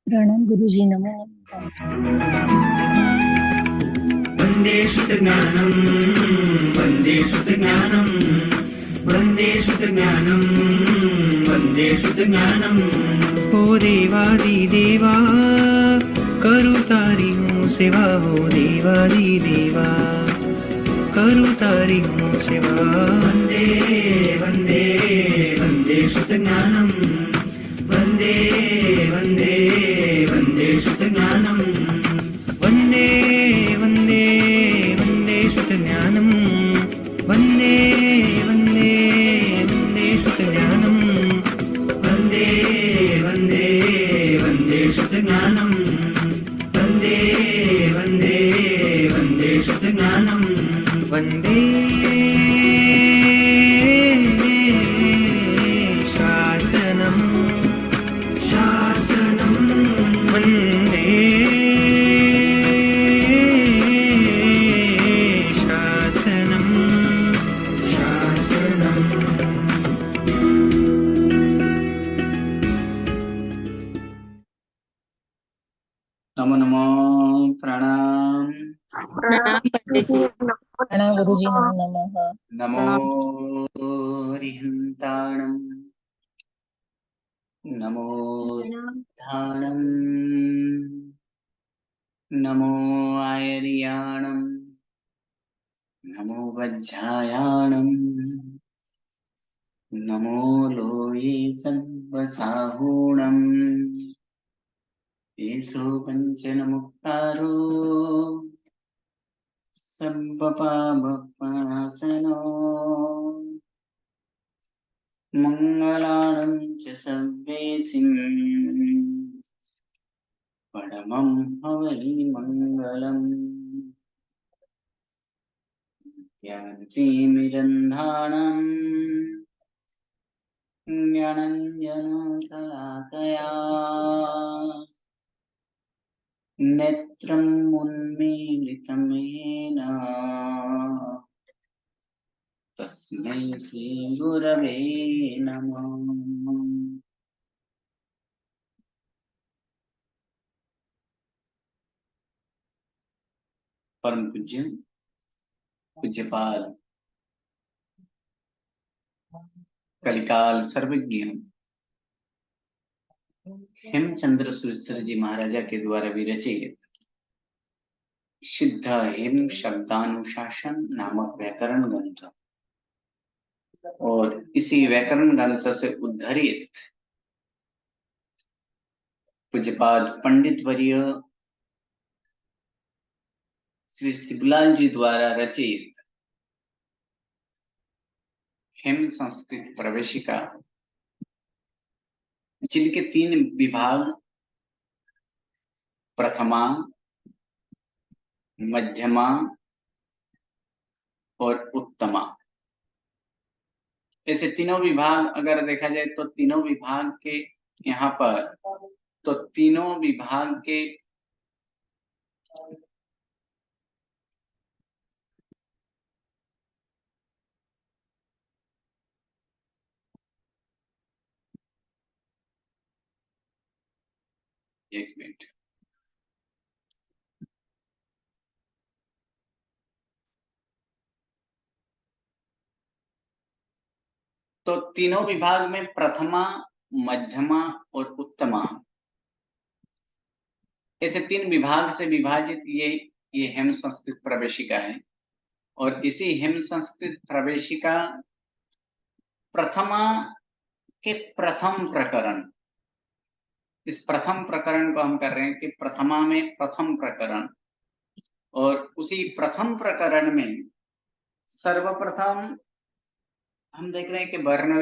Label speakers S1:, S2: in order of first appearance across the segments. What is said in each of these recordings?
S1: प्रणाम गुरुजी, नमो नमः।
S2: वन्दे श्रुतज्ञानं वन्दे श्रुतज्ञानं वन्दे श्रुतज्ञानं वन्दे श्रुतज्ञानं। ओ देवादिदेवा करू तारी हूँ सेवा, हो देवादिदेवा करू तारी हूँ सेवा। वन्दे वन्दे वन्दे श्रुतज्ञानं वन्दे वन्दे वन्दे श्रुतज्ञानं। वन्दे वन्दे वन्दे श्रुतज्ञानं वन्दे वन्दे वन्दे श्रुतज्ञानं। वन्दे वन्दे वन्दे श्रुतज्ञानं वन्दे वन्दे वन्दे श्रुतज्ञानं। वन्दे शासनं शासनं वन्दे नमो नमो। प्रणाम
S3: प्रणाम पंडित जी।
S1: प्रणाम गुरुजी, नमो नमः।
S2: नमो रिहन्ताणं नमो स्थाणं नमो आयर्याणं नमो वज्झायाणं नमो लोये सर्वसाहूणम्। येषु पञ्चनमुक्तारो सर्वपापप्रणाशनो मङ्गलानं च सर्वेसिं परमं हवै मङ्गलम्। ज्ञानतिमिरन्धानं ज्ञानञ्जनशलाकया नेत्रम् उन्मीलितं येन तस्मै श्रीगुरवे नमः। परम पूज्य पूज्यपाल कलिकाल सर्वज्ञ हेमचंद्र सुरेश्वर जी महाराजा के द्वारा विरचित सिद्ध हेम शब्दानुशासन नामक व्याकरण ग्रंथ और इसी व्याकरण ग्रंथ से उद्धरित पूज्यपाद पंडित वर्य श्री शिवलाल जी द्वारा रचित हेम संस्कृत प्रवेशिका, जिनके 3 विभाग प्रथमा, मध्यमा और उत्तमा, ऐसे तीनों विभाग अगर देखा जाए तो तीनों विभाग के यहाँ पर तो तीनों विभाग के एक मिनट, तो तीनों विभाग में प्रथमा, मध्यमा और उत्तमा, ऐसे 3 विभाग से विभाजित ये हेम संस्कृत प्रवेशिका है। और इसी हेम संस्कृत प्रवेशिका प्रथमा के प्रथम प्रकरण, इस प्रथम प्रकरण को हम कर रहे हैं कि प्रथमा में प्रथम प्रकरण, और उसी प्रथम प्रकरण में सर्वप्रथम हम देख रहे हैं कि वर्ण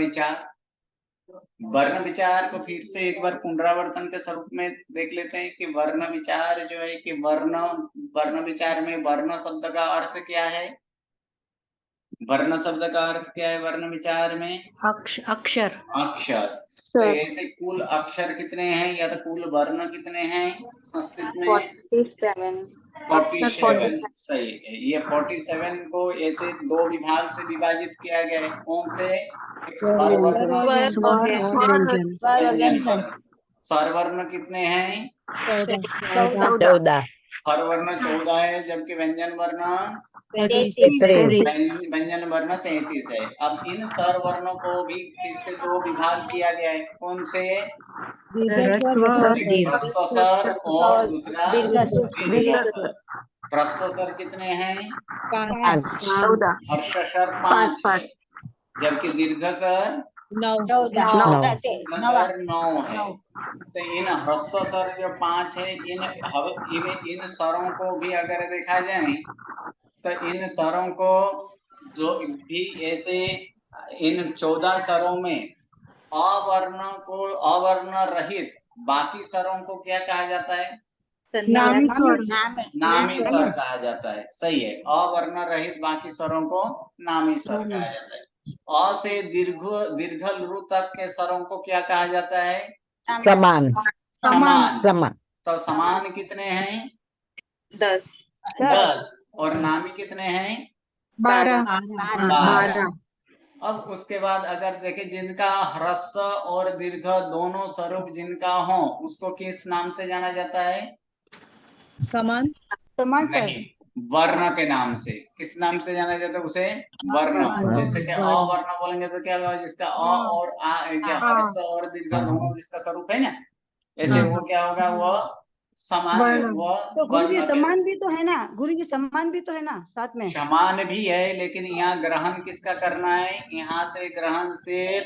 S2: विचार को फिर से एक बार पुनरावर्तन के स्वरूप में देख लेते हैं कि वर्ण विचार जो है कि वर्ण विचार में वर्ण शब्द का अर्थ क्या है? वर्ण शब्द का अर्थ क्या है वर्ण विचार में?
S3: अक्षर।
S2: अक्षर। तो ऐसे कुल अक्षर कितने हैं या तो कुल वर्ण कितने हैं संस्कृत में? 47। सही है। ये 47 को ऐसे दो विभाग से विभाजित किया गया है। कौन से? एक स्वर वर्ण
S3: स्वर और व्यंजन।
S2: व्यंजन वर्ण। स्वर वर्ण कितने हैं?
S3: 14।
S2: स्वर वर्ण 14 है, जबकि व्यंजन वर्ण
S3: 33।
S2: व्यंजन वर्ण 33 है। अब इन स्वर वर्णों को भी फिर से दो विभाग किया गया है। कौन से?
S3: ह्रस्व और दीर्घ।
S2: ह्रस्व स्वर और दूसरा दीर्घ स्वर। ह्रस्व स्वर कितने हैं?
S3: 14।
S2: हर्ष स्वर 5 है, जबकि दीर्घ स्वर
S1: 9
S2: 9 है। तो इन ह्रस्व स्वर जो 5 है, इन स्वरों को भी अगर देखा जाए तो इन स्वरों को जो भी ऐसे इन 14 स्वरों में अवर्ण रहित बाकी स्वरों को क्या कहा जाता है? नामी स्वर कहा जाता है। सही है। अवर्ण रहित बाकी स्वरों को नामी स्वर कहा जाता है। अ से दीर्घ लृ तक के स्वरों को क्या कहा जाता है?
S3: समान।
S2: तो समान कितने हैं? 10। और नामी कितने हैं? 12। अब उसके बाद अगर देखें जिनका ह्रस्व और दीर्घ दोनों स्वरूप जिनका हो उसको किस नाम से जाना जाता है?
S1: समान
S2: नहीं, वर्ण के नाम से। किस नाम से जाना जाता है उसे? वर्ण। जैसे कि अवर्ण बोलेंगे तो क्या होगा? जिसका अ और आ क्या ह्रस्व और दीर्घ दोनों जिसका स्वरूप है ना, ऐसे वो क्या होगा? वो समान। वो
S4: तो गुरु जी
S2: वर्ण
S4: समान भी तो है ना, गुरु जी समान भी तो है ना साथ में।
S2: समान भी है, लेकिन यहाँ ग्रहण किसका करना है? यहाँ से ग्रहण सिर्फ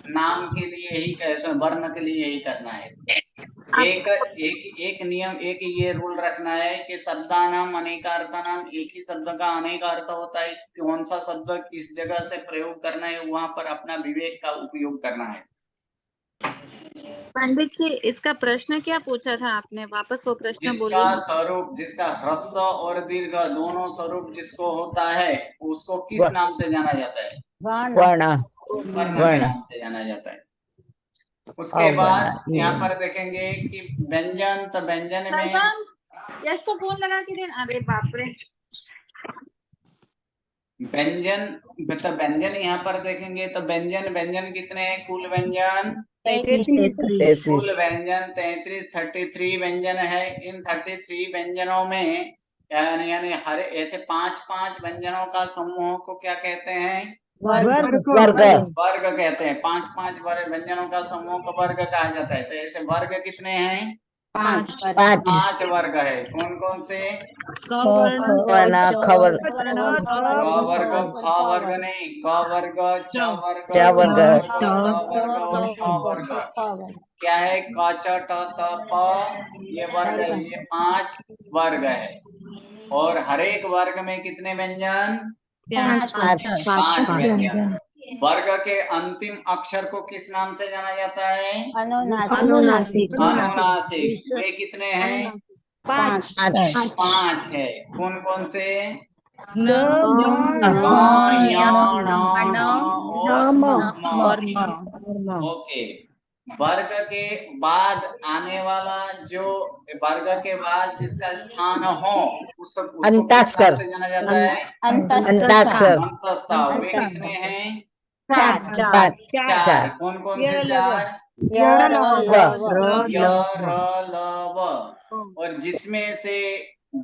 S2: नाम के लिए ही, वर्ण के लिए ही करना है। एक नियम, एक ये रूल रखना है कि शब्दानाम अनेकार्थानाम, एक ही शब्द का अनेक अर्थ होता है। कौन सा शब्द किस जगह से प्रयोग करना है वहां पर अपना विवेक का उपयोग करना है।
S3: पंडित जी, इसका प्रश्न क्या पूछा था आपने? वापस वो प्रश्न
S2: जिसका
S3: बोलिए।
S2: स्वरूप, जिसका ह्रस्व और दीर्घ दोनों स्वरूप जिसको होता है उसको किस नाम से जाना जाता है?
S3: वर्ण।
S2: वर्ण के नाम से जाना जाता है। उसके बाद यहाँ पर देखेंगे कि व्यंजन, तो व्यंजन में
S3: यश को फोन लगा के देना। अरे बाप रे।
S2: व्यंजन, तो व्यंजन यहाँ पर देखेंगे तो व्यंजन कितने हैं? कुल व्यंजन कुल व्यंजन 33 व्यंजन है। इन 33 व्यंजनों में यानी हर ऐसे 5 व्यंजनों का समूह को क्या कहते हैं? वर्ग कहते हैं। 5 व्यंजनों का समूह को वर्ग कहा जाता है। तो ऐसे वर्ग कितने हैं? 5 वर्ग है। कौन कौन से?
S1: क
S2: वर्ग, ख वर्ग नहीं, क वर्ग, च वर्ग, वर्ग और श वर्ग। क्या है? क च ट त प, ये वर्ग है। ये 5 वर्ग है। और हर एक वर्ग में कितने व्यंजन? 5 व्यंजन। वर्ग के अंतिम अक्षर को किस नाम से जाना जाता है?
S3: अनुनासिक।
S2: अनुनासिक। वे कितने हैं? 5 है। कौन कौन से?
S1: न
S2: और म। ओके। वर्ग के बाद आने वाला जो वर्ग के बाद जिसका स्थान हो उसको किस नाम से जाना जाता है? अंतस्थ। वे कितने हैं? 4। कौन कौन से 4? य, र, ल, व। और जिसमें से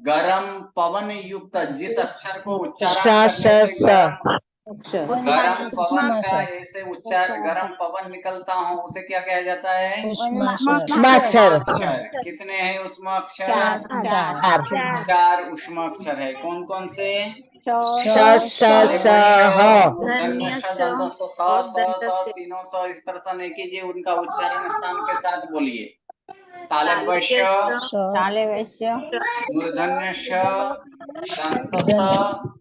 S2: गरम पवन युक्त जिस अक्षर को उच्चारण करने से गरम पवन का ऐसे उच्चार गरम पवन निकलता हो उसे क्या कहा जाता है?
S1: उष्माक्षर।
S2: कितने हैं उष्माक्षर? 4 उष्माक्षर है। कौन कौन से? तीनों सौ इस तरह से नहीं कीजिए, उनका उच्चारण स्थान के साथ बोलिए। तालव्य, मूर्धन्य श, दंत स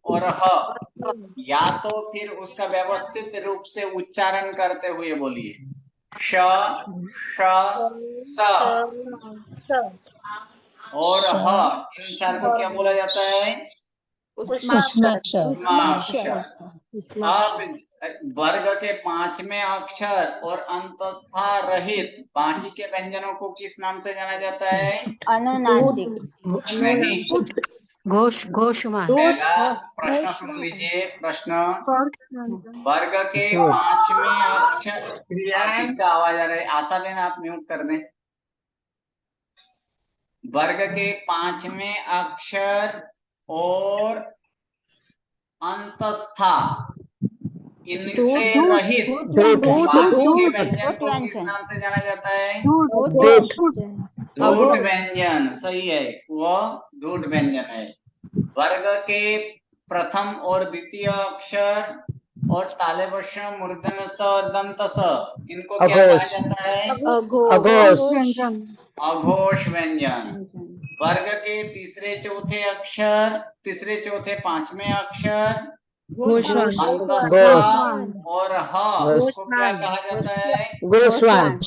S2: और ह। या तो फिर उसका व्यवस्थित रूप से उच्चारण करते हुए बोलिए। श, श, स और ह। इन 4 को क्या बोला जाता है?
S5: उष्माक्षर।
S2: उष्माक्षर। अब वर्ग के 5वें अक्षर और अंतस्था रहित बाकी के व्यंजनों को किस नाम से जाना जाता है?
S4: अनुनासिक।
S2: नहीं।
S1: घोषवान।
S2: पहला प्रश्न सुन लीजिए। प्रश्न, वर्ग के 5वें अक्षर, इसका आवाज आ रहा है, आशा बेन आप म्यूट कर दें। वर्ग के 5वें अक्षर और अंतस्था इनसे रहित बाकी के व्यंजन को किस नाम से जाना जाता है? धूट व्यंजन। सही है, वह धूट व्यंजन है। वर्ग के प्रथम और द्वितीय अक्षर और तालव्य मूर्धन्य स दंत स इनको क्या कहा जाता है? अघोष व्यंजन। वर्ग के तीसरे चौथे अक्षर, तीसरे चौथे 5वें अक्षर अंतस्था और ह उसको क्या कहा जाता है?
S1: गोस्वान।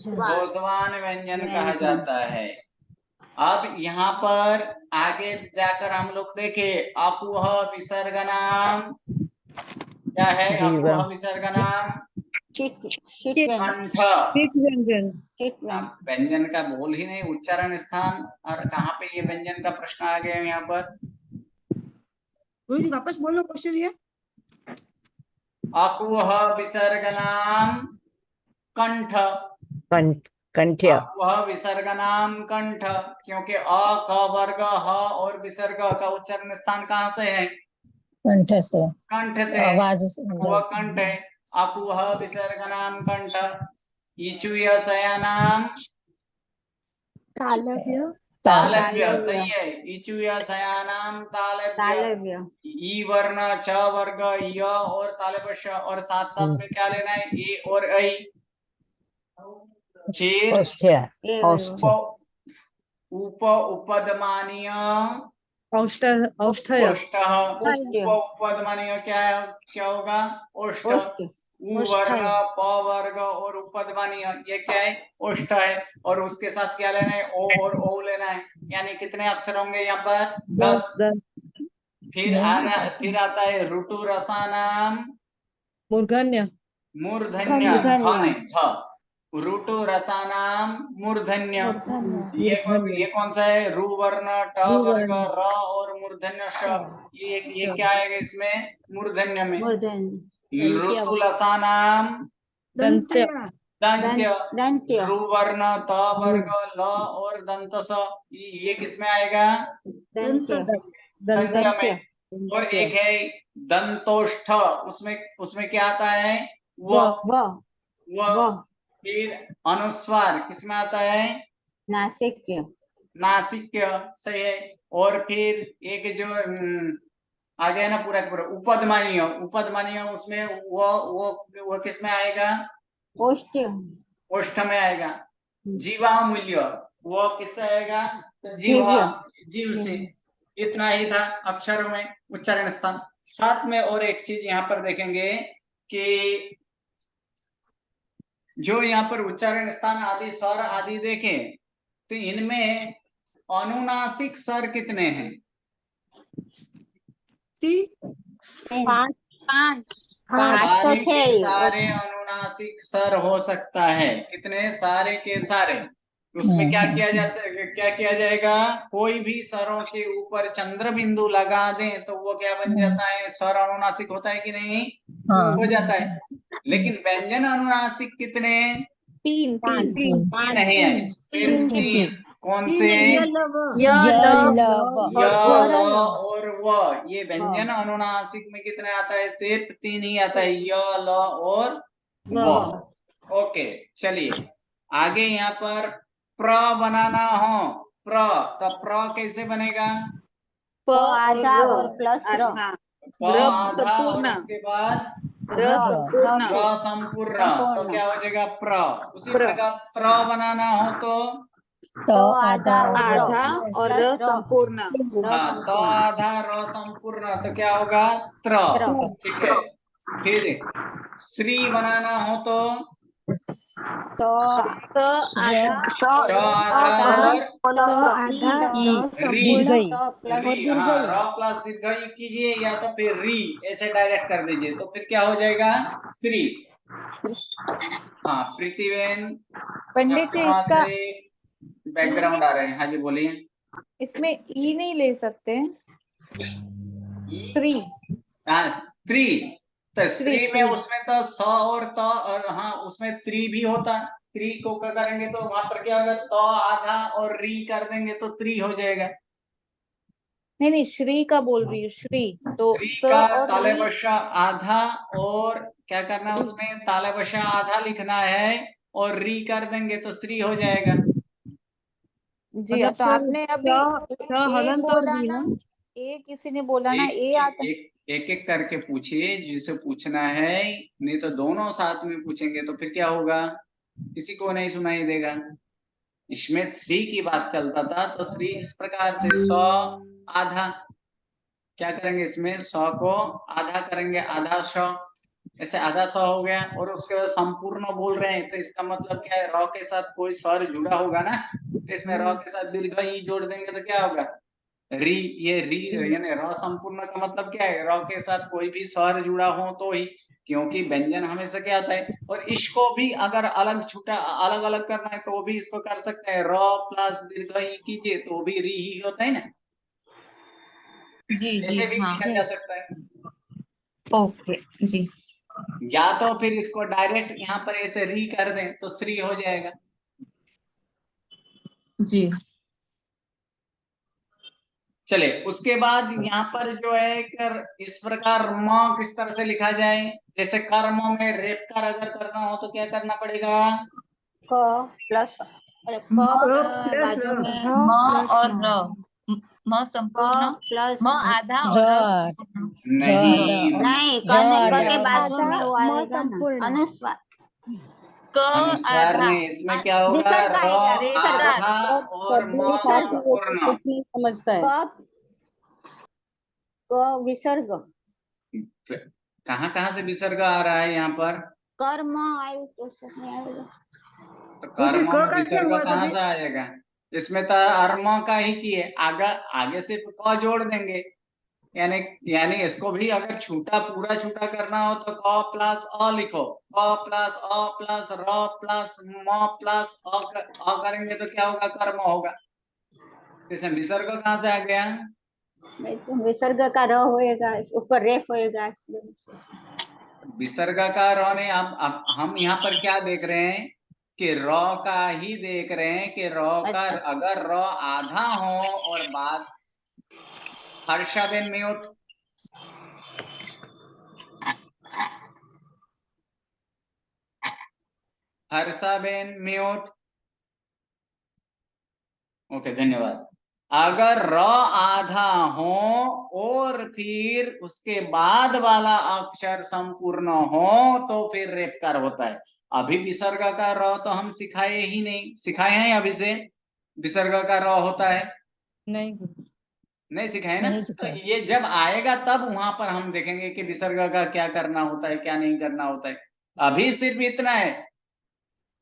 S2: गोस्वान व्यंजन कहा जाता है। अब यहाँ पर आगे जाकर हम लोग देखें, अकुह विसर्ग नाम क्या है? अकुह विसर्ग नाम कंठ। व्यंजन का बोल ही नहीं, उच्चारण स्थान। और कहाँ पे ये व्यंजन का प्रश्न आ गया यहाँ पर?
S4: गुरु जी वापस बोलो क्वेश्चन ये।
S2: अकुह विसर्ग नाम कंठ।
S1: कंठ्य।
S2: अकुह विसर्ग नाम कंठ, क्योंकि अ क वर्ग ह और विसर्ग का उच्चारण स्थान कहाँ से है?
S5: कंठ से।
S2: कंठ से।
S5: आवाज
S2: वह कंठ है। अकुह विसर्ग नाम कंठ। इचुय सया नाम तालव्य। सही है, इचुय सया नाम तालव्य। ई वर्ण, च वर्ग, य और तालव्य श, और साथ साथ में क्या लेना है? ए और ऐ। फिर उप उपदमानीय
S1: औष्ठय।
S2: ओष्ठः। उप उपदमानीय क्या होगा? ओष्ठ। उ वर्ण, प वर्ग और उपदमानीय ये क्या है? ओष्ठ है। और उसके साथ क्या लेना है? ओ और ओ लेना है। यानी कितने अक्षर होंगे यहाँ पर? 10। फिर आता है ऋतु रसानाम
S1: मूर्धन्य।
S2: मूर्धन्य। ध ऋतु रसानाम मूर्धन्य। ये कौन सा है? रु वर्ण, ट वर्ग, र और मूर्धन्य श। ये क्या आएगा इसमें? मूर्धन्य में। ऋतु रसानाम
S1: दंत्य।
S2: दंत्य। रु वर्ण, त वर्ग, ल और दंत स ये किसमें आएगा? दंत्य में। और एक है दंतोष्ठ, उसमें क्या आता है? वह। फिर अनुस्वार किसमें आता है?
S4: नासिक्य।
S2: नासिक्य। सही है। और फिर एक जो आ गया ना पूरा पूरा उपदमानीय। उपदमानीय उसमें वो किसमें आएगा? ओष्ठ में आएगा। जीवा मूल्य वो किससे आएगा? तो जीव से। इतना ही था अक्षरों में उच्चारण स्थान। साथ में और एक चीज यहाँ पर देखेंगे कि जो यहाँ पर उच्चारण स्थान आदि स्वर आदि देखें तो इनमें अनुनासिक स्वर कितने हैं? 5 सारे अनुनासिक स्वर हो सकता है। कितने? सारे के सारे। उसमें क्या किया जाता है? क्या किया जाएगा? कोई भी स्वरों के ऊपर चंद्र बिंदु लगा दें तो वो क्या बन जाता है? स्वर अनुनासिक होता है कि नहीं? हो जाता है। लेकिन व्यंजन अनुनासिक कितने? 3 नहीं है, सिर्फ 3। कौन से?
S5: य, ल,
S2: और व। ये व्यंजन अनुनासिक में कितने आता है? सिर्फ 3 ही आता है, य, ल और व। ओके, चलिए आगे। यहाँ पर प्र बनाना हो, प्र, तो प्र कैसे बनेगा?
S3: प
S4: आधा और प्लस र।
S2: प आधा और उसके बाद र संपूर्ण, तो क्या हो जाएगा? प्र। उसी प्रकार त्र बनाना हो तो
S5: आधा
S3: और र संपूर्ण।
S2: हाँ, तो आधा र संपूर्ण, तो क्या होगा? त्र। ठीक है। फिर श्री बनाना हो तो
S3: स आधा
S2: च आधा और री।
S5: दीर्घई
S2: री, हाँ, र प्लस दीर्घ ई कीजिए या तो फिर री ऐसे डायरेक्ट कर दीजिए, तो फिर क्या हो जाएगा? श्री। हाँ, प्रीतिबेन
S6: पंडित जी इसका
S2: बैकग्राउंड आ रहे हैं। हाँ जी, बोलिए।
S6: इसमें ई नहीं ले सकते? स्त्री
S2: हाँ, स्त्री। तो स्त्री में
S6: श्री।
S2: उसमें तो स और त और हाँ उसमें त्री भी होता। त्री को क्या करेंगे तो वहां पर क्या होगा? तो आधा और री कर देंगे तो त्री हो जाएगा।
S6: नहीं नहीं, श्री का बोल रही हूँ, श्री तो
S2: स्त्री
S6: स
S2: का
S6: और
S2: ताले
S6: री।
S2: बशा आधा और क्या करना है उसमें? ताले बशा आधा लिखना है और री कर देंगे तो स्त्री हो जाएगा।
S6: जी
S1: मतलब
S6: तो
S1: सर
S6: आपने अभी
S1: क्या
S6: ए
S1: हलन तो
S6: बोला
S1: दी
S6: ना,
S1: ना?
S6: ए किसी ने बोला ना, ए आता।
S2: एक एक करके पूछिए जिसे पूछना है, नहीं तो दोनों साथ में पूछेंगे तो फिर क्या होगा? किसी को नहीं सुनाई देगा। इसमें श्री की बात चलता था तो श्री इस प्रकार से 100 आधा क्या करेंगे? इसमें 100 को आधा करेंगे, आधा 100। अच्छा, आधा 100 हो गया और उसके बाद संपूर्ण बोल रहे हैं तो इसका मतलब क्या है? र के साथ कोई स्वर जुड़ा होगा ना, तो इसमें र के साथ दीर्घ ई जोड़ देंगे तो क्या होगा? री। ये री यानी र संपूर्ण का मतलब क्या है? र के साथ कोई भी स्वर जुड़ा हो तो ही, क्योंकि व्यंजन हमेशा क्या होता है। और इसको भी अगर अलग छूटा अलग अलग करना है तो वो भी इसको कर सकते हैं। र प्लस दीर्घ ई कीजिए तो भी री ही होता है ना,
S6: जी जी
S2: ऐसे भी
S6: हाँ,
S2: लिखा जा सकता है।
S6: ओके जी।
S2: या तो फिर इसको डायरेक्ट यहाँ पर ऐसे री कर दें तो श्री हो जाएगा।
S6: जी
S2: चले, उसके बाद यहाँ पर जो है इस प्रकार म किस तरह से लिखा जाए? जैसे कर्म में रेपकार अगर करना हो तो क्या करना पड़ेगा?
S7: प्लस
S6: म और र, म संपूर्ण,
S7: प्लस
S6: म आधा और र
S5: र
S6: संपूर्ण।
S2: नहीं,
S7: नहीं,
S5: र
S7: करने
S5: आधा
S7: के बाजू में वो आएगा ना, अनुस्वार।
S6: क
S2: अनुस्वार
S6: आधा
S2: नहीं, इसमें क्या होगा?
S7: विसर्ग
S2: र
S7: आएगा,
S2: आधा और म संपूर्ण।
S1: समझता है।
S7: क विसर्ग,
S2: कहाँ कहाँ से विसर्ग आ रहा है यहाँ पर?
S7: कर्म आयु तो सब में आएगा।
S2: तो कर्म में विसर्ग कहाँ से आएगा? इसमें तो अर्म का ही किए, आगे सिर्फ क जोड़ देंगे। यानी यानी इसको भी अगर छूटा पूरा छूटा करना हो तो क प्लस अ लिखो, क प्लस अ प्लस र प्लस म प्लस अ करेंगे तो क्या होगा? कर्म होगा। इसमें विसर्ग कहाँ से आ गया?
S7: विसर्ग का र होएगा, ऊपर रेफ होएगा।
S2: विसर्ग का र ने अब हम यहाँ पर क्या देख रहे हैं कि र का ही देख रहे हैं कि र का अगर र आधा हो और बाद हर्षाबेन म्यूट। हर्षाबेन म्यूट। ओके, धन्यवाद। अगर र आधा हो और फिर उसके बाद वाला अक्षर संपूर्ण हो तो फिर रेपकार होता है। अभी विसर्ग का र तो हम सिखाए ही नहीं, सिखाए हैं अभी से विसर्ग का र होता है? नहीं सिखाए ना।
S5: नहीं
S2: तो
S5: सिखाए।
S2: ये जब आएगा तब वहां पर हम देखेंगे कि विसर्ग का क्या करना होता है, क्या नहीं करना होता है। अभी सिर्फ इतना है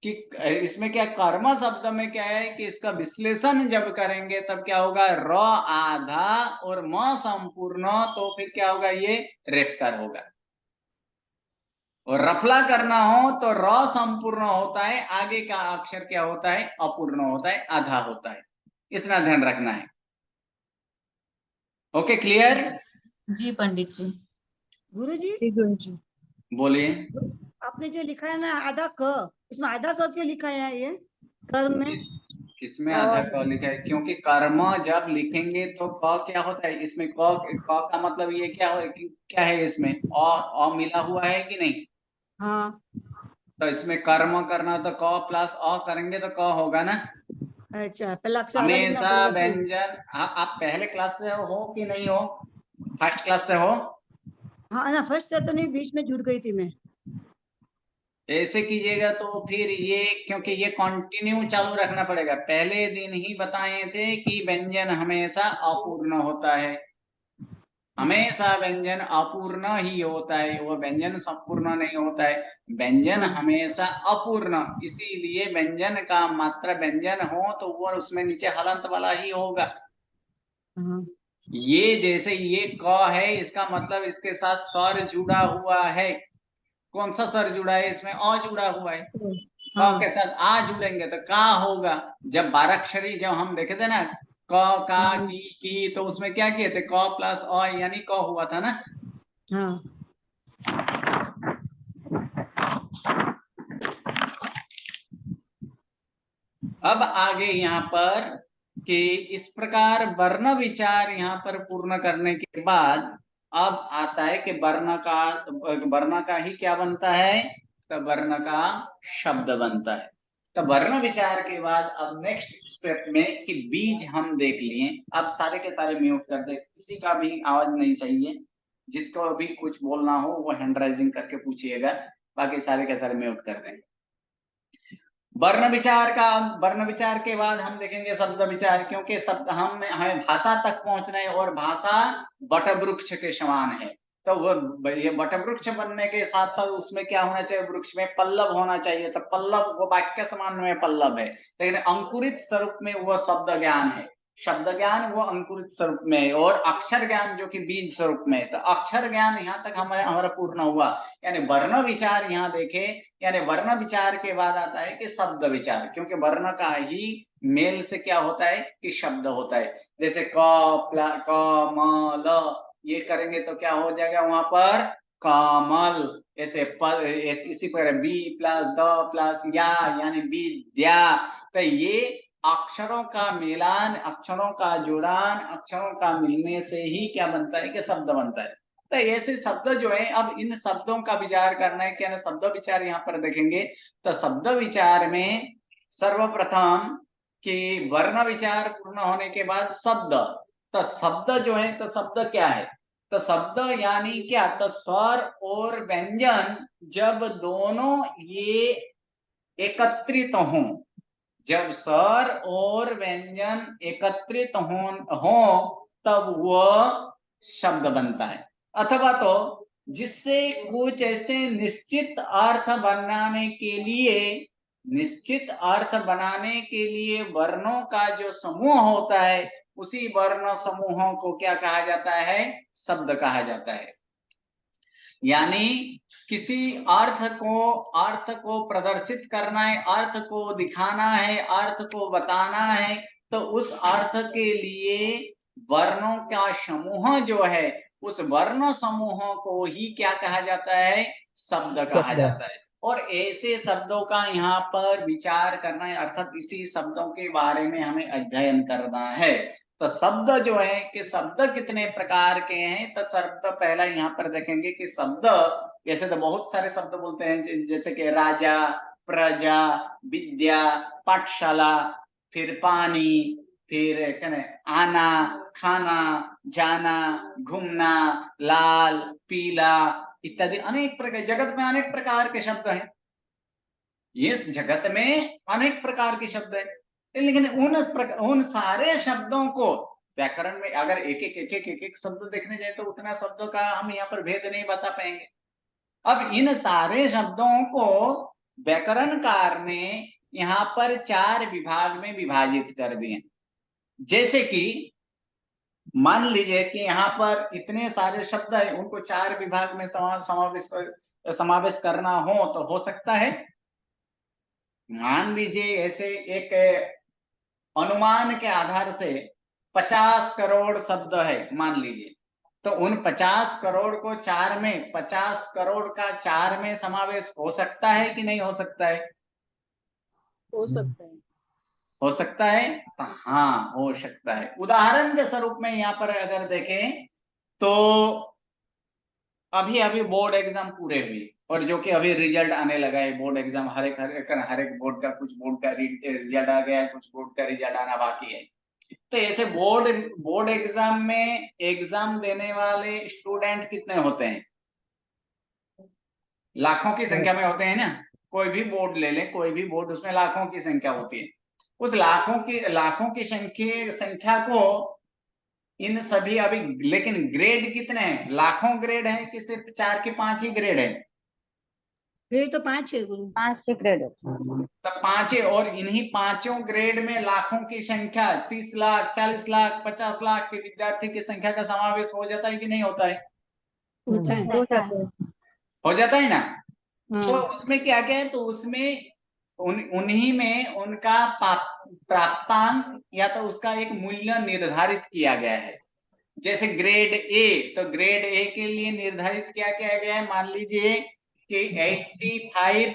S2: कि इसमें क्या कर्म शब्द में क्या है कि इसका विश्लेषण जब करेंगे तब क्या होगा? र आधा और म संपूर्ण, तो फिर क्या होगा? ये रेपकार होगा। और रफला करना हो तो र संपूर्ण होता है, आगे का अक्षर क्या होता है? अपूर्ण होता है, आधा होता है। इतना ध्यान रखना है। Okay, clear?
S6: जी पंडित जी।
S4: गुरुजी
S2: बोलिए।
S4: आपने जो लिखा है ना आधा क, इसमें आधा क क्यों लिखा है? ये कर्म में
S2: किसमें आधा क लिखा है? क्योंकि कर्म जब लिखेंगे तो क क्या होता है? इसमें क का मतलब ये क्या है? इसमें अ मिला हुआ है कि नहीं?
S4: हाँ।
S2: तो इसमें कर्म करना तो क प्लस अ करेंगे तो क होगा ना।
S4: अच्छा, पहला अक्षर अलग लिखना
S2: हमेशा
S4: पड़ेगा।
S2: व्यंजन आप पहले क्लास से हो कि नहीं हो? फर्स्ट क्लास से हो?
S4: हाँ ना, फर्स्ट से तो नहीं, बीच में जुड़ गई थी मैं।
S2: ऐसे कीजिएगा तो फिर ये, क्योंकि ये कंटिन्यू चालू रखना पड़ेगा। पहले दिन ही बताए थे कि व्यंजन हमेशा अपूर्ण होता है। हमेशा व्यंजन अपूर्ण ही होता है, वो व्यंजन संपूर्ण नहीं होता है। व्यंजन हमेशा अपूर्ण, इसीलिए व्यंजन का मात्रा व्यंजन हो तो वो उसमें नीचे हलंत वाला ही होगा।
S4: हाँ,
S2: ये जैसे ये क है, इसका मतलब इसके साथ स्वर जुड़ा हुआ है। कौन सा स्वर जुड़ा है? इसमें अ जुड़ा हुआ है। क
S4: हाँ,
S2: के साथ आ जुड़ेंगे तो का होगा। जब बाराक्षरी जब हम देखे थे ना, क का की, तो उसमें क्या किए थे? क प्लस अ यानी क हुआ था ना।
S4: हाँ,
S2: अब आगे यहाँ पर कि इस प्रकार वर्ण विचार यहाँ पर पूर्ण करने के बाद अब आता है कि वर्ण का ही क्या बनता है? तो वर्ण का शब्द बनता है। तो वर्ण विचार के बाद अब नेक्स्ट स्टेप में कि बीज हम देख लिए। अब सारे के सारे म्यूट कर दे, किसी का भी आवाज नहीं चाहिए। जिसको भी कुछ बोलना हो वो हैंड राइजिंग करके पूछिएगा, बाकी सारे के सारे म्यूट कर दें। वर्ण विचार के बाद हम देखेंगे शब्द विचार, क्योंकि शब्द हमें भाषा तक पहुंचना है और भाषा वटवृक्ष के समान है। तो वो ये वटवृक्ष बनने के साथ साथ उसमें क्या होना चाहिए? वृक्ष में पल्लव होना चाहिए। तो पल्लव वो वाक्य समान में पल्लव है, लेकिन अंकुरित स्वरूप में वो शब्द ज्ञान है। शब्द ज्ञान वो अंकुरित स्वरूप में है, और अक्षर ज्ञान जो कि बीज स्वरूप में है। तो अक्षर ज्ञान यहाँ तक हमारा पूर्ण हुआ। यानी वर्ण विचार यहाँ देखे, यानी वर्ण विचार के बाद आता है कि शब्द विचार, क्योंकि वर्ण का ही मेल से क्या होता है कि शब्द होता है। जैसे क म ल ये करेंगे तो क्या हो जाएगा वहां पर? कमल। ऐसे इसी पर बी प्लस द प्लस या यानी विद्या। तो ये अक्षरों का मिलान, अक्षरों का जुड़ान, अक्षरों का मिलने से ही क्या बनता है कि शब्द बनता है। तो ऐसे शब्द जो है, अब इन शब्दों का विचार करना है। क्या शब्द विचार यहाँ पर देखेंगे तो शब्द विचार में सर्वप्रथम कि वर्ण विचार पूर्ण होने के बाद शब्द। तो शब्द जो है, तो शब्द क्या है? तो शब्द यानी क्या? तो स्वर और व्यंजन जब दोनों ये एकत्रित हों, जब स्वर और व्यंजन एकत्रित हो तब वह शब्द बनता है। अथवा तो जिससे कुछ ऐसे निश्चित अर्थ बनाने के लिए वर्णों का जो समूह होता है, उसी वर्ण समूहों को क्या कहा जाता है? शब्द कहा जाता है। यानी किसी अर्थ को प्रदर्शित करना है, अर्थ को दिखाना है, अर्थ को बताना है, तो उस अर्थ के लिए वर्णों का समूह जो है, उस वर्ण समूहों को ही क्या कहा जाता है? शब्द कहा जाता है। और ऐसे शब्दों का यहाँ पर विचार करना है, अर्थात इसी शब्दों के बारे में हमें अध्ययन करना है। तो शब्द जो है कि शब्द कितने प्रकार के हैं? तो शब्द पहला यहाँ पर देखेंगे कि शब्द ऐसे तो बहुत सारे शब्द बोलते हैं, जैसे कि राजा, प्रजा, विद्या, पाठशाला, फिर पानी, फिर आना, खाना, जाना, घूमना, लाल, पीला इत्यादि अनेक प्रकार, जगत में अनेक प्रकार के शब्द हैं। इस जगत में अनेक प्रकार के शब्द है, लेकिन उन सारे शब्दों को व्याकरण में अगर एक शब्द देखने जाए तो उतना शब्दों का हम यहाँ पर भेद नहीं बता पाएंगे। अब इन सारे शब्दों को व्याकरणकार ने यहाँ पर 4 विभाग में विभाजित कर दिए। जैसे कि मान लीजिए कि यहाँ पर इतने सारे शब्द है, उनको 4 विभाग में समावेश करना हो तो हो सकता है। मान लीजिए ऐसे एक अनुमान के आधार से 50 करोड़ शब्द है मान लीजिए, तो उन 50 करोड़ को 4 में, 50 करोड़ का 4 में समावेश हो सकता है कि नहीं हो सकता है?
S6: हो सकता है।
S2: हो सकता है। तो हाँ, हो सकता है। उदाहरण के स्वरूप में यहाँ पर अगर देखें तो अभी बोर्ड एग्जाम पूरे हुए, और जो कि अभी रिजल्ट आने लगा है। बोर्ड एग्जाम हर एक बोर्ड का, कुछ बोर्ड का रिजल्ट आ गया है, कुछ बोर्ड का रिजल्ट आना बाकी है। तो ऐसे बोर्ड एग्जाम में एग्जाम देने वाले स्टूडेंट कितने होते हैं? लाखों की संख्या में होते हैं ना। कोई भी बोर्ड ले लें, कोई भी बोर्ड, उसमें लाखों की संख्या होती है। उस लाखों की संख्या को इन सभी अभी, लेकिन ग्रेड कितने हैं? लाखों ग्रेड है कि सिर्फ 4 के 5 ही ग्रेड है?
S4: ग्रेड तो 5 है गुरु।
S7: 5 ग्रेड
S2: तो 5 है, और इन्हीं 5 ग्रेड में लाखों की संख्या 30 लाख 40 लाख 50 लाख के विद्यार्थी की संख्या का समावेश हो जाता है कि नहीं होता है?
S4: होता है।
S7: होता है।
S2: हो जाता है ना? तो
S4: हाँ
S2: उसमें क्या क्या है, तो उसमें उन्हीं में उनका प्राप्तांक या तो उसका एक मूल्य निर्धारित किया गया है। जैसे ग्रेड ए, तो ग्रेड ए के लिए निर्धारित क्या किया गया है? मान लीजिए कि 85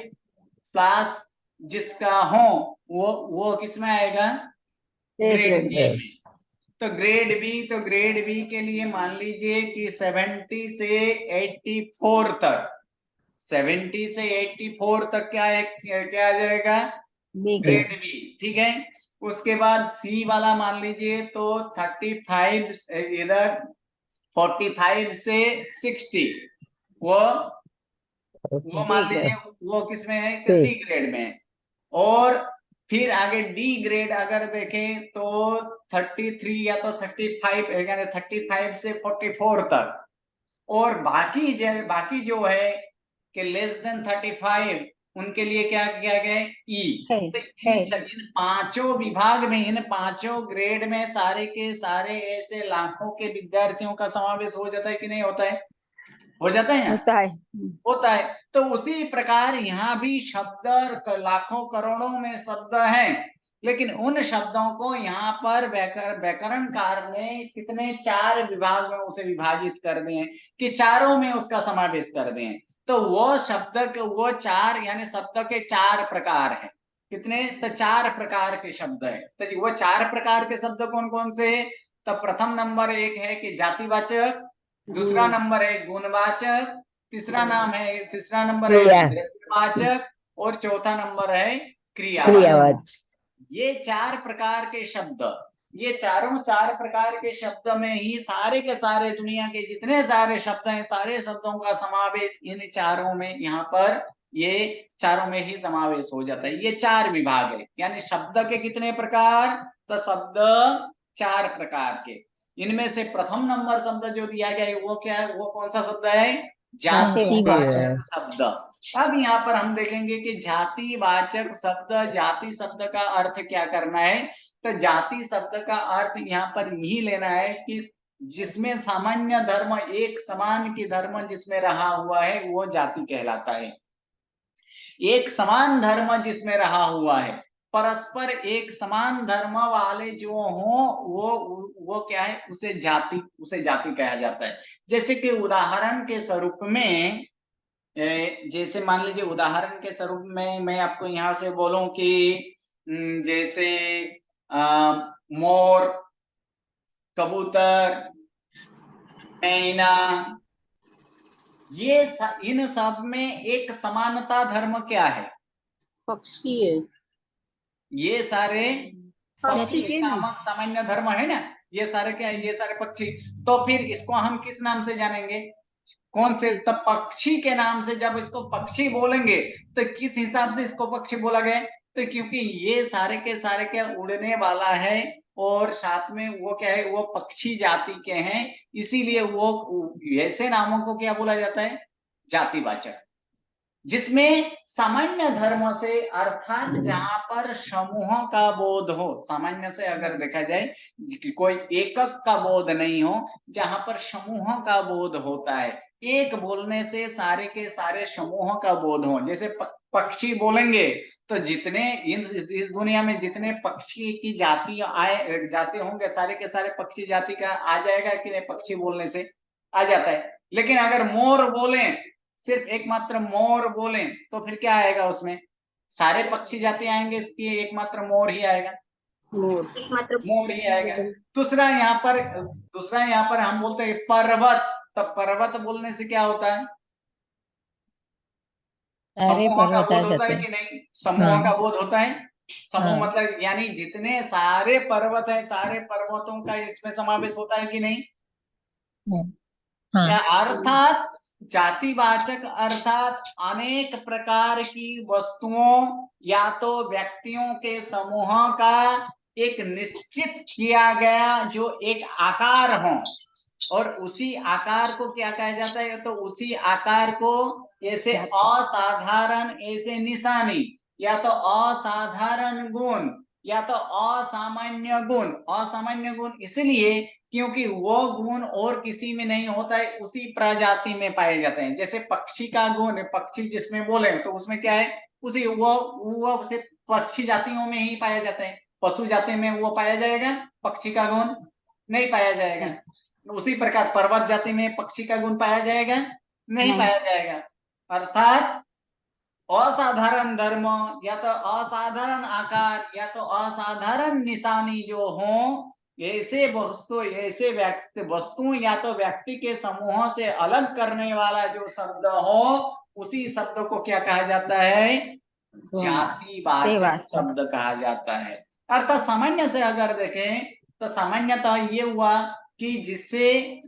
S2: प्लस जिसका हो वो किसमें आएगा? ग्रेड ए में। तो ग्रेड बी के लिए मान लीजिए कि 70 से 84 तक, 70 से 84 तक क्या है, क्या आ जाएगा? Grade B. ठीक है। उसके बाद सी वाला मान लीजिए तो 35 इधर 45 से 60, वो मान लीजिए वो किस में है? कि सी ग्रेड में है। और फिर आगे डी ग्रेड अगर देखें तो 33 या तो 35, यानी 35 से 44 तक। और बाकी जो है कि लेस देन 35, उनके लिए क्या किया गया? ई। तो इन 5 विभाग में, इन 5 ग्रेड में सारे के सारे ऐसे लाखों के विद्यार्थियों का समावेश हो जाता है कि नहीं होता है? हो जाता है ना?
S7: होता है।
S2: होता है। तो उसी प्रकार यहाँ भी शब्द लाखों करोड़ों में शब्द हैं, लेकिन उन शब्दों को यहाँ पर व्याकरणकार ने कितने 4 विभाग में उसे विभाजित कर दिए कि चारों में उसका समावेश कर दिए। तो वो शब्द के वो 4 यानी शब्द के 4 प्रकार हैं। कितने? तो 4 प्रकार के शब्द है। तो वो 4 प्रकार के शब्द कौन कौन से? तो प्रथम नंबर एक है कि जातिवाचक, दूसरा नंबर है गुणवाचक, तीसरा नंबर है द्रव्यवाचक, और चौथा नंबर है क्रियावाचक। ये 4 प्रकार के शब्द, ये चारों 4 प्रकार के शब्द में ही सारे के सारे दुनिया के जितने सारे शब्द हैं, सारे शब्दों का समावेश इन चारों में, यहाँ पर ये चारों में ही समावेश हो जाता है। ये 4 विभाग है। यानी शब्द के कितने प्रकार? तो शब्द 4 प्रकार के। इनमें से प्रथम नंबर शब्द जो दिया गया है वो क्या है? वो कौन सा शब्द है? जातिवाचक शब्द। अब यहाँ पर हम देखेंगे कि जातिवाचक शब्द, जाति शब्द का अर्थ क्या करना है? तो जाति शब्द का अर्थ यहाँ पर यही लेना है कि जिसमें सामान्य धर्म, एक समान की धर्म जिसमें रहा हुआ है वो जाति कहलाता है। एक समान धर्म जिसमें रहा हुआ है, परस्पर एक समान धर्म वाले जो हों वो क्या है? उसे जाति कहा जाता है। जैसे कि उदाहरण के स्वरूप में, जैसे मान लीजिए उदाहरण के स्वरूप में मैं आपको यहाँ से बोलूं कि जैसे मोर, कबूतर, मैना, ये इन सब में एक समानता धर्म क्या है?
S6: पक्षी है।
S2: ये सारे पक्षी
S4: पक्षी
S2: नामक सामान्य धर्म है ना, ये सारे क्या है? ये सारे पक्षी। तो फिर इसको हम किस नाम से जानेंगे? कौन से? तब पक्षी के नाम से। जब इसको पक्षी बोलेंगे तो किस हिसाब से इसको पक्षी बोला गया? तो क्योंकि ये सारे के सारे क्या उड़ने वाला है, और साथ में वो क्या है? वो पक्षी जाति के हैं, इसीलिए वो ऐसे नामों को क्या बोला जाता है? जातिवाचक। जिसमें सामान्य धर्म से, अर्थात जहां पर समूहों का बोध हो, सामान्य से अगर देखा जाए कोई एकक का बोध नहीं हो, जहां पर समूहों का बोध होता है, एक बोलने से सारे के सारे समूहों का बोध हो। जैसे पक्षी बोलेंगे तो जितने इस दुनिया में जितने पक्षी की जाति होंगे, सारे के सारे पक्षी जाति का आ जाएगा कि नहीं? पक्षी बोलने से आ जाता है। लेकिन अगर मोर बोले, सिर्फ एकमात्र मोर बोले, तो फिर क्या आएगा? उसमें सारे पक्षी जाति आएंगे कि एकमात्र मोर ही आएगा? मोर ही आएगा। दूसरा यहाँ पर हम बोलते हैं पर्वत। तो पर्वत बोलने से क्या होता है? समूह का बोध होता है कि नहीं? समूह का बोध होता है। समूह मतलब यानी जितने सारे पर्वत है, सारे पर्वतों का इसमें समावेश होता है कि नहीं? क्या अर्थात जातिवाचक अर्थात अनेक प्रकार की वस्तुओं या तो व्यक्तियों के समूह का एक निश्चित किया गया जो एक आकार हो, और उसी आकार को क्या कहा जाता है, तो उसी आकार को ऐसे असाधारण ऐसे निशानी, या तो असाधारण गुण, या तो असामान्य गुण। असामान्य गुण इसलिए क्योंकि वो गुण और किसी में नहीं होता है, उसी प्रजाति में पाए जाते हैं। जैसे पक्षी का गुण है, पक्षी जिसमें बोले तो उसमें क्या है, उसी वो से पक्षी जातियों में ही पाया जाता है। पशु जाति में वो पाया जाएगा पक्षी का गुण नहीं पाया जाएगा। उसी प्रकार पर्वत जाति में पक्षी का गुण पाया जाएगा नहीं पाया जाएगा। अर्थात असाधारण धर्म, या तो असाधारण आकार, या तो असाधारण निशानी जो हो, ऐसे वस्तु, ऐसे व्यक्ति वस्तु या तो व्यक्ति के समूहों से अलग करने वाला जो शब्द हो, उसी शब्द को क्या कहा जाता है, जातिवाचक शब्द कहा जाता है। अर्थात सामान्य से अगर देखें तो सामान्यतः ये हुआ कि जिससे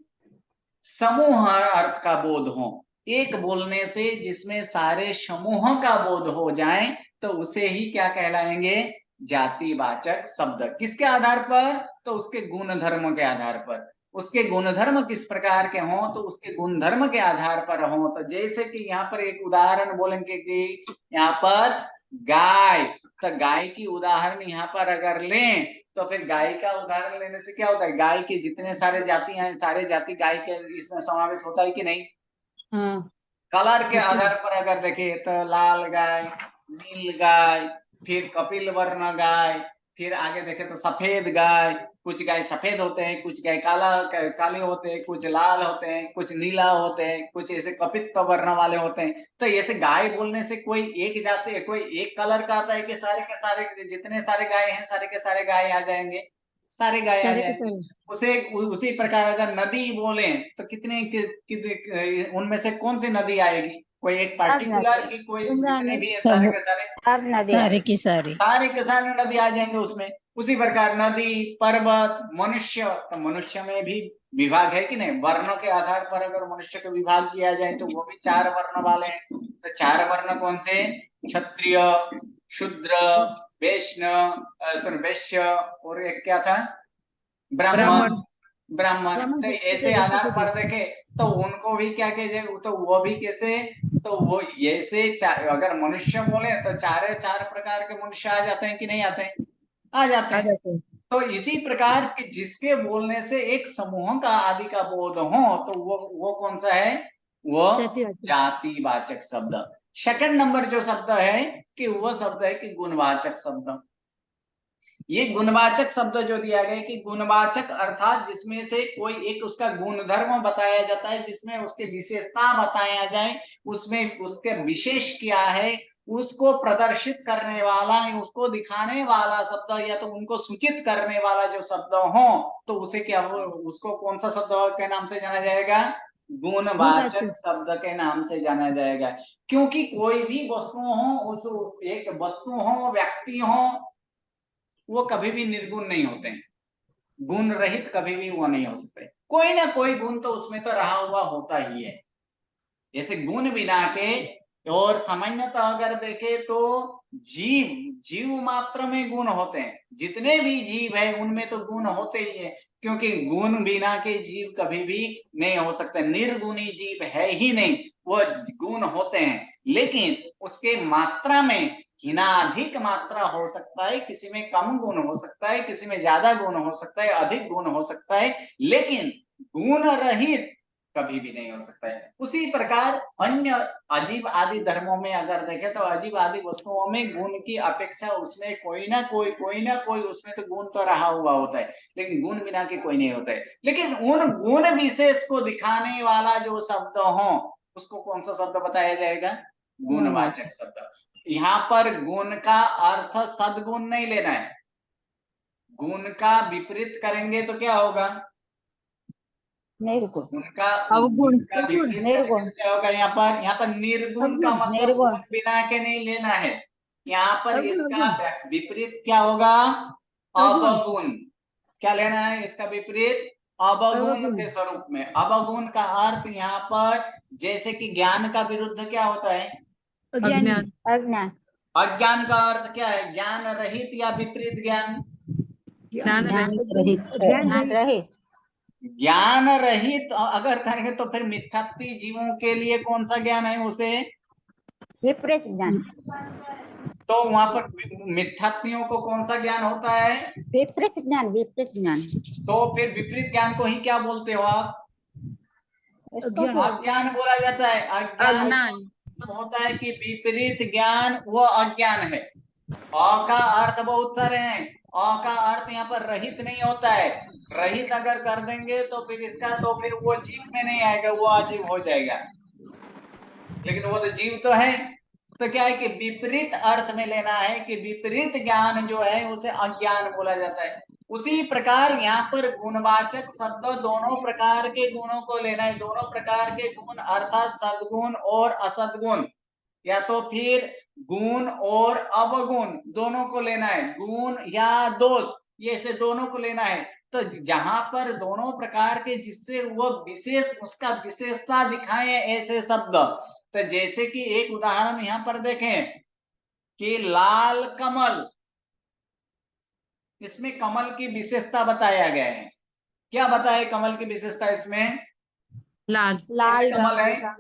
S2: समूह अर्थ का बोध हो, एक बोलने से जिसमें सारे समूहों का बोध हो जाए, तो उसे ही क्या कहलाएंगे, जातिवाचक शब्द। किसके आधार पर, तो उसके गुण धर्म के आधार पर। उसके गुणधर्म किस प्रकार के हों, तो उसके गुणधर्म के आधार पर हों। तो जैसे कि यहाँ पर एक उदाहरण बोलेंगे कि यहाँ पर गाय, तो गाय की उदाहरण यहाँ पर अगर लें तो फिर गाय का उदाहरण लेने से क्या होता है, गाय के जितने सारे जातियां हैं, सारे जाति गाय के इसमें समावेश होता है कि नहीं।
S1: हाँ,
S2: कलर के आधार पर अगर देखें तो लाल गाय, नील गाय, फिर कपिल वर्ण गाय, फिर आगे देखें तो सफेद गाय। कुछ गाय सफेद होते हैं, कुछ गाय काले होते हैं, कुछ लाल होते हैं, कुछ नीला होते हैं, कुछ ऐसे कपित वर्ण वाले होते हैं। तो ऐसे गाय बोलने से कोई एक जाति, कोई एक कलर का आता है कि सारे के सारे जितने सारे गाय हैं सारे के सारे गाय आ जाएंगे, सारे गाय आ जाएंगे। उसी प्रकार अगर नदी बोले तो कितने उनमें से कौन सी नदी आएगी, कोई एक पार्टिकुलर की, कोई जितने भी सारे के सारे
S5: सारे की सारी
S2: सारे के सारे नदी आ जाएंगे उसमें। उसी प्रकार नदी, पर्वत, मनुष्य, तो मनुष्य में भी विभाग है कि नहीं। वर्णों के आधार पर अगर मनुष्य का विभाग किया जाए तो वो भी 4 वर्ण वाले हैं। तो 4 वर्ण कौन से, क्षत्रिय, शूद्र, वैश्य और एक क्या था, ब्राह्मण। ब्राह्मण। तो ऐसे आधार पर देखे तो उनको भी क्या कहे, तो वो भी कैसे, तो वो ऐसे अगर मनुष्य बोले तो 4 प्रकार के मनुष्य आ जाते हैं कि नहीं आते हैं, आ जाते हैं। तो इसी प्रकार के जिसके बोलने से एक समूह का आदि का बोध हो, तो वो कौन सा है, वो जातिवाचक शब्द। सेकंड नंबर जो शब्द है कि वो शब्द है कि गुणवाचक शब्द। ये गुणवाचक शब्द जो दिया गया कि गुणवाचक अर्थात जिसमें से कोई एक उसका गुणधर्म बताया जाता है, जिसमें उसके विशेषता बताया जाए, उसमें उसके विशेष क्या है, उसको प्रदर्शित करने वाला, उसको दिखाने वाला शब्द, या तो उनको सूचित करने वाला जो शब्द हो, तो उसे क्या, उसको कौन सा शब्द के नाम से जाना जाएगा, गुणवाचक शब्द के नाम से जाना जाएगा। क्योंकि कोई भी वस्तु हो, उस एक वस्तु हो, व्यक्ति हो, वो कभी भी निर्गुण नहीं होते हैं, गुण रहित कभी भी वो नहीं हो सकते। कोई ना कोई गुण तो उसमें तो रहा हुआ होता ही है। जैसे गुण बिना के, और सामान्यतः अगर देखे तो जीव मात्र में गुण होते हैं। जितने भी जीव है उनमें तो गुण होते ही है, क्योंकि गुण बिना के जीव कभी भी नहीं हो सकते। निर्गुणी जीव है ही नहीं, वो गुण होते हैं, लेकिन उसके मात्रा में हीनाधिक मात्रा हो सकता है, किसी में कम गुण हो सकता है, किसी में ज्यादा गुण हो सकता है, अधिक गुण हो सकता है, लेकिन गुण रहित कभी भी नहीं हो सकता है। उसी प्रकार अन्य अजीब आदि धर्मों में अगर देखें तो अजीब आदि वस्तुओं में गुण की अपेक्षा उसमें कोई ना कोई उसमें तो गुण तो रहा हुआ होता है, लेकिन गुण बिना के कोई नहीं होता है। लेकिन उन गुण विशेष को दिखाने वाला जो शब्द हो, उसको कौन सा शब्द बताया जाएगा, गुणवाचक शब्द। यहाँ पर गुण का अर्थ सद्गुण नहीं लेना है। गुण का विपरीत करेंगे तो क्या होगा,
S7: निर्गुण,
S2: उनका
S1: अवगुण,
S7: निर्गुण।
S2: क्या होगा, यहाँ पर निर्गुण का मतलब गुण बिना के नहीं लेना है। यहाँ पर इसका विपरीत क्या होगा, अवगुण। क्या लेना है इसका विपरीत, अवगुण के स्वरूप में। अवगुण का अर्थ यहाँ पर जैसे कि ज्ञान का विरुद्ध क्या होता है,
S1: अज्ञान।
S7: अज्ञान।
S2: अज्ञान का अर्थ क्या है, ज्ञान रहित या विपरीत ज्ञान।
S1: ज्ञान रहित।
S4: ज्ञान
S7: हाँ,
S4: रहित।
S7: रहे
S2: ज्ञान रहित अगर करेंगे तो फिर मिथ्यात्वी जीवों के लिए कौन सा ज्ञान है उसे?
S7: विपरीत ज्ञान,
S2: तो वहां पर मिथ्यात्वियों को कौन सा ज्ञान होता है?
S7: विपरीत ज्ञान, विपरीत ज्ञान।
S2: तो फिर विपरीत ज्ञान को ही क्या बोलते हो आप?
S7: इसको
S4: अज्ञान।
S7: क्या?
S2: अज्ञान बोला जाता है। अज्ञान
S6: अज्ञान।
S2: मतलब होता है कि विपरीत ज्ञान वो अज्ञान है। अ का अर्थ बहुत सारे हैं। अ का अर्थ यहाँ पर रहित नहीं होता है। रहित अगर कर देंगे तो फिर इसका तो फिर वो जीव में नहीं आएगा, वो अजीव हो जाएगा। लेकिन वो तो जीव तो है। तो क्या है कि विपरीत अर्थ में लेना है कि विपरीत ज्ञान जो है उसे अज्ञान बोला जाता है। उसी प्रकार यहाँ पर गुणवाचक शब्द दोनों प्रकार के गुणों को लेना है। दोनों प्रकार के गुण अर्थात सद्गुण और असद्गुण, या तो फिर गुण और अवगुण दोनों को लेना है। गुण या दोष, ये से दोनों को लेना है। तो जहां पर दोनों प्रकार के जिससे वो विशेष उसका विशेषता दिखाए ऐसे शब्द, तो जैसे कि एक उदाहरण यहाँ पर देखें कि लाल कमल, इसमें कमल की विशेषता बताया गया है। क्या बताया कमल की विशेषता इसमें?
S1: लाल।
S6: लाल
S2: कमल है।
S6: रंग का।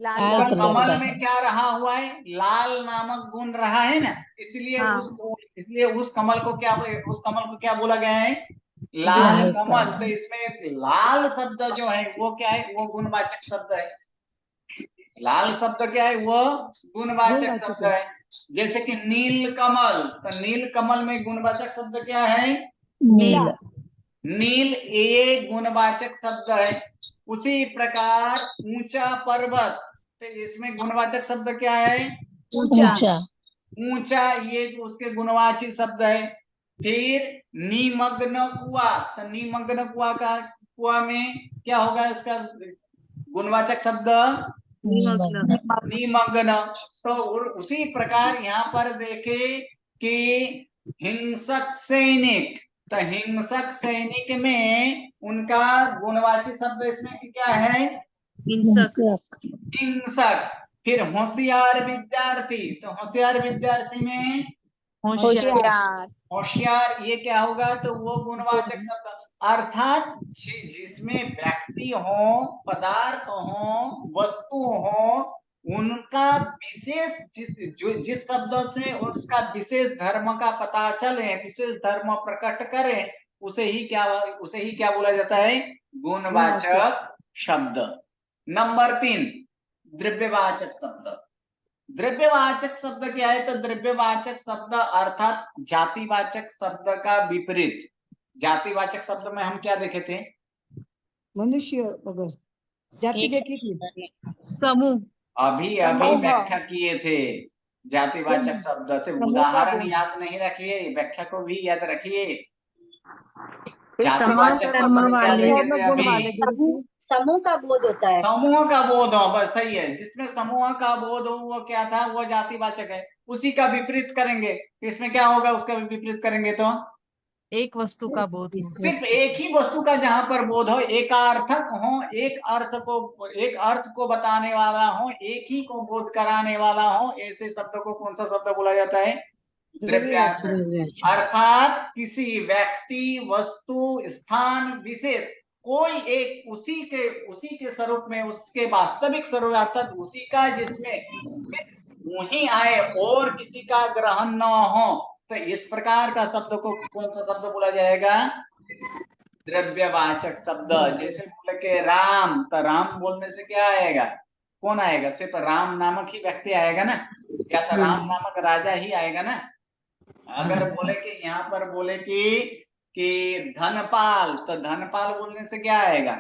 S6: लाल
S5: लाल
S6: रंग
S5: कलर
S2: कमल
S5: का
S2: में
S5: है।
S2: क्या रहा हुआ है? लाल नामक गुण रहा है ना, इसलिए
S6: हाँ।
S2: उस कमल को क्या बोला गया है? लाल
S5: लाल
S2: कमल।
S5: कमल।
S2: तो इसमें लाल शब्द जो है वो क्या है? वो गुणवाचक शब्द है। लाल शब्द क्या है? वो गुणवाचक शब्द है। जैसे कि नील कमल, तो नील कमल में गुणवाचक शब्द क्या है?
S5: नील।
S2: नील, ये गुणवाचक शब्द है। उसी प्रकार ऊंचा पर्वत, तो इसमें गुणवाचक शब्द क्या है?
S1: ऊंचा।
S5: ऊंचा।
S2: ऊंचा, ये उसके गुणवाची शब्द है। फिर निमग्न कुआ, तो निमग्न कुआ में क्या होगा? इसका गुणवाचक शब्द
S5: निमग्न।
S2: निमग्न। तो उसी प्रकार यहाँ पर देखे कि हिंसक सैनिक, तो हिंसक सैनिक में उनका गुणवाची शब्द इसमें क्या है?
S1: हिंसक।
S2: हिंसक। फिर होशियार विद्यार्थी, तो होशियार विद्यार्थी में
S1: होशियार।
S6: होशियार।
S2: होशियार, ये क्या होगा? तो वो गुणवाचक शब्द। अर्थात जिसमें व्यक्ति हो, पदार्थ हो, वस्तु हो, उनका विशेष जिस शब्द से उसका विशेष धर्म का पता चले, विशेष धर्म प्रकट करे, उसे ही क्या बोला जाता है? गुणवाचक शब्द। नंबर 3, द्रव्यवाचक शब्द। द्रव्यवाचक शब्द क्या है? तो द्रव्यवाचक शब्द अर्थात जातिवाचक शब्द का विपरीत। जातिवाचक शब्द में हम क्या देखे थे?
S4: मनुष्य वगैरह जाति देखी थी।
S1: समूह।
S2: अभी व्याख्या किए थे जातिवाचक शब्द से। उदाहरण याद नहीं रखिए, व्याख्या को भी याद रखिए। जातिवाचक शब्द में क्या देखे थे अभी?
S7: समूह का बोध होता है।
S2: समूह का बोध हो, बस सही है। जिसमें समूह का बोध हो वो क्या था? वो जातिवाचक है। उसी का विपरीत करेंगे, इसमें क्या होगा? उसका विपरीत करेंगे तो
S1: एक वस्तु का बोध हो।
S2: सिर्फ एक ही वस्तु का जहां पर बोध हो, एकार्थक हो, एक अर्थ को बताने वाला हो, एक ही को बोध कराने वाला हो, ऐसे शब्द को कौन सा शब्द बोला जाता है? द्रव्यवाचक। अर्थात किसी व्यक्ति, वस्तु, स्थान विशेष कोई एक उसी के स्वरूप में, उसके वास्तविक स्वरूप अर्थात उसी का, जिसमें वही आए और किसी का ग्रहण न हो, तो इस प्रकार का शब्द को कौन सा शब्द बोला जाएगा? द्रव्यवाचक शब्द। जैसे बोले के राम, तो राम बोलने से क्या आएगा? कौन आएगा? सिर्फ राम नामक ही व्यक्ति आएगा ना, या तो राम नामक राजा ही आएगा ना। अगर बोले कि यहाँ पर बोले कि धनपाल, तो धनपाल बोलने से क्या आएगा?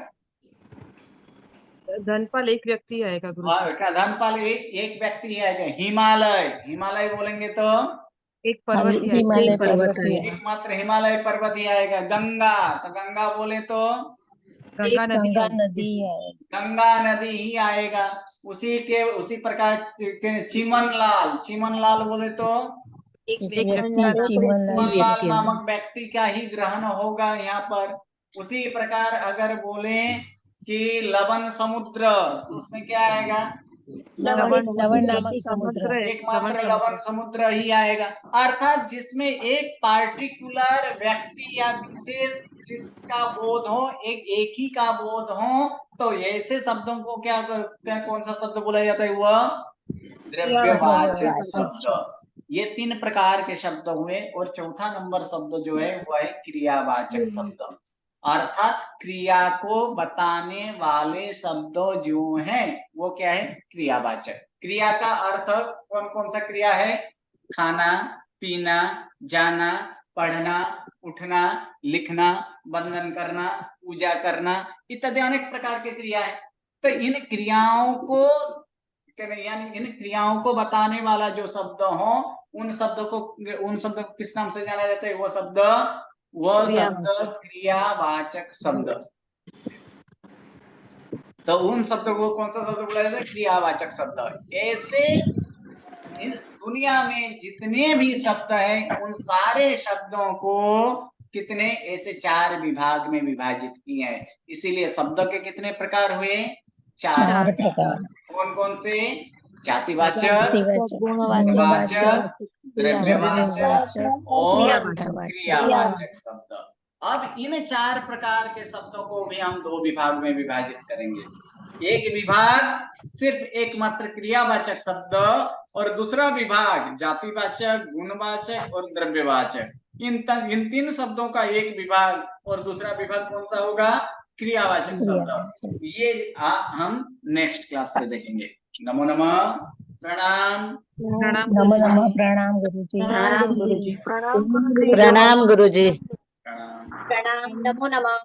S1: धनपाल एक व्यक्ति आएगा गुरु जी।
S2: क्या धनपाल एक व्यक्ति ही आएगा? हिमालय बोलेंगे तो
S1: एक पर्वत ही आएगा।
S5: हिमालय
S1: एक पर्वत
S5: पर्वत ही
S1: आएगा।
S2: एकमात्र हिमालय पर्वत ही आएगा। गंगा, तो गंगा बोले तो
S1: गंगा नदी
S5: गंगा
S1: आएगी।
S5: नदी है।
S2: गंगा नदी ही आएगा। उसी प्रकार चिमनलाल बोले तो
S5: एक
S1: एक
S5: व्यक्ति
S1: व्यक्ति
S5: चिमन
S2: चिमनलाल नामक व्यक्ति का ही ग्रहण होगा यहाँ पर। उसी प्रकार अगर बोले कि लवण समुद्र, तो उसमें क्या आएगा?
S1: लवण
S5: लवण नामक समुद्र।
S2: एकमात्र लवण समुद्र ही आएगा। अर्थात जिसमें एक पार्टिकुलर व्यक्ति या विशेष जिसका बोध हो, एक ही का बोध हो, तो ऐसे शब्दों को क्या कौन सा शब्द बोला जाता है? वह द्रव्यवाचक शब्द। ये 3 प्रकार के शब्द हुए और चौथा नंबर शब्द जो है वह है क्रियावाचक शब्द। अर्थात क्रिया को बताने वाले शब्द जो हैं वो क्या है? क्रियावाचक। क्रिया का अर्थ कौन कौन सा क्रिया है? खाना, पीना, जाना, पढ़ना, उठना, लिखना, बंधन करना, पूजा करना इत्यादि अनेक प्रकार की क्रिया है। तो इन क्रियाओं को यानी इन क्रियाओं को बताने वाला जो शब्द हो उन शब्दों को किस नाम से जाना जाता है? वो शब्द क्रियावाचक शब्द। तो उन शब्दों को कौन सा शब्द बोला जाता है? क्रियावाचक शब्द। ऐसे इस दुनिया में जितने भी शब्द हैं उन सारे शब्दों को कितने ऐसे 4 विभाग में विभाजित किए हैं। इसीलिए शब्द के कितने प्रकार हुए? 4
S5: प्रकार।
S2: कौन कौन से? जातिवाचक, गुणवाचक, द्रव्यवाचक और क्रियावाचक शब्द। अब इन 4 प्रकार के शब्दों को भी हम 2 विभाग में विभाजित करेंगे। एक विभाग सिर्फ एकमात्र क्रियावाचक शब्द और दूसरा विभाग जातिवाचक, गुणवाचक और द्रव्यवाचक। इन 3 शब्दों का एक विभाग और दूसरा विभाग कौन सा होगा? क्रियावाचक शब्द। ये हम नेक्स्ट क्लास से देखेंगे। नमो नमः, प्रणाम।
S5: नमो नमः, प्रणाम गुरुजी।
S7: प्रणाम गुरुजी।
S8: प्रणाम गुरुजी।
S2: प्रणाम।
S7: प्रणाम, नमो नमः।